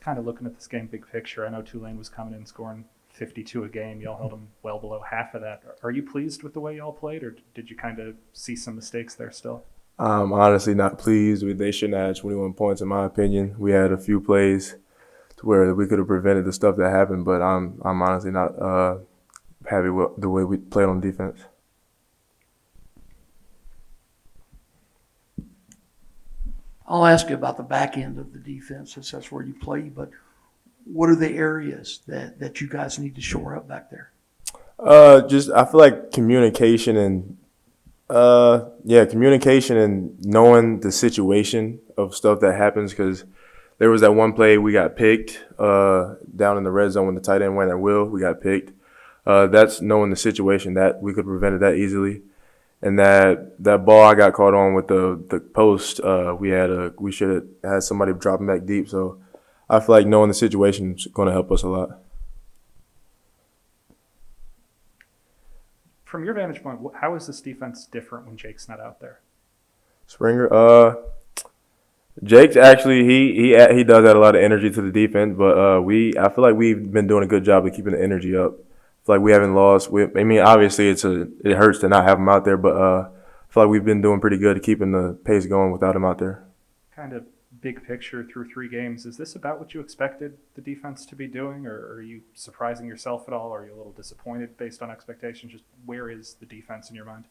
kind of looking at this game big picture, I know Tulane was coming in scoring 52 a game. Y'all held them well below half of that. Are you pleased with the way y'all played, or did you kind of see some mistakes there still? I'm honestly not pleased. They shouldn't have had 21 points, in my opinion. We had a few plays to where we could have prevented the stuff that happened, but I'm honestly not happy with the way we played on defense. I'll ask you about the back end of the defense, since that's where you play, but what are the areas that you guys need to shore up back there? Just I feel like communication and communication and knowing the situation of stuff that happens, because there was that one play we got picked down in the red zone when the tight end went at will. We got picked. That's knowing the situation that we could have prevented that easily. And that ball I got caught on with the post, we should have had somebody dropping back deep. So I feel like knowing the situation is going to help us a lot. From your vantage point, how is this defense different when Jake's not out there? Springer, Jake's actually he does add a lot of energy to the defense, but I feel like we've been doing a good job of keeping the energy up. I feel like we haven't lost. Obviously it hurts to not have him out there, but I feel like we've been doing pretty good at keeping the pace going without him out there. Kind of big picture through 3 games, is this about what you expected the defense to be doing, or are you surprising yourself at all? Are you a little disappointed based on expectations? Just where is the defense in your mind?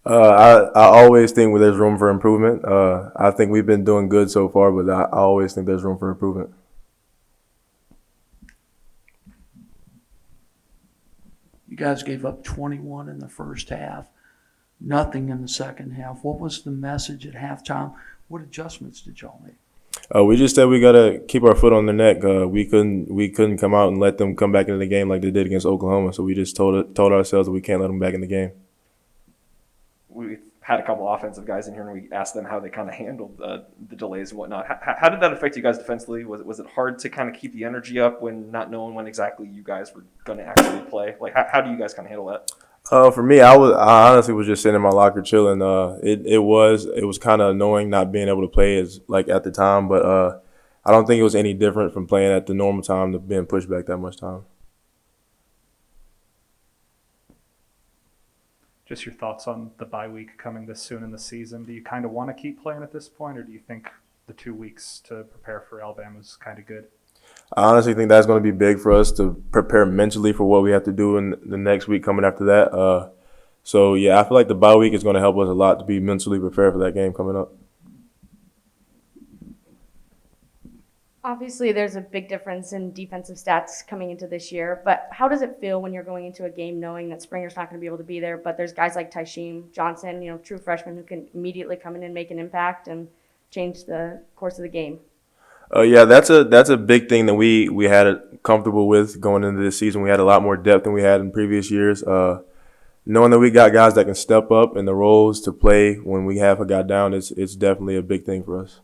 I always think there's room for improvement. I think we've been doing good so far, but I always think there's room for improvement. You guys gave up 21 in the first half, nothing in the second half. What was the message at halftime? What adjustments did y'all make? We just said we gotta keep our foot on their neck. We couldn't come out and let them come back into the game like they did against Oklahoma. So we just told ourselves that we can't let them back in the game. We've had a couple offensive guys in here, and we asked them how they kind of handled the delays and whatnot. How did that affect you guys defensively? Was it hard to kind of keep the energy up when not knowing when exactly you guys were going to actually play? Like, how do you guys kind of handle that? For me, I honestly was just sitting in my locker chilling. It was kind of annoying not being able to play at the time, but I don't think it was any different from playing at the normal time to being pushed back that much time. Just your thoughts on the bye week coming this soon in the season. Do you kind of want to keep playing at this point, or do you think the 2 weeks to prepare for Alabama is kind of good? I honestly think that's going to be big for us to prepare mentally for what we have to do in the next week coming after that. I feel like the bye week is going to help us a lot to be mentally prepared for that game coming up. Obviously, there's a big difference in defensive stats coming into this year, but how does it feel when you're going into a game knowing that Springer's not going to be able to be there, but there's guys like Tysheem Johnson, true freshmen who can immediately come in and make an impact and change the course of the game? That's a big thing that we had it comfortable with going into this season. We had a lot more depth than we had in previous years. Knowing that we got guys that can step up in the roles to play when we have a guy down, it's definitely a big thing for us.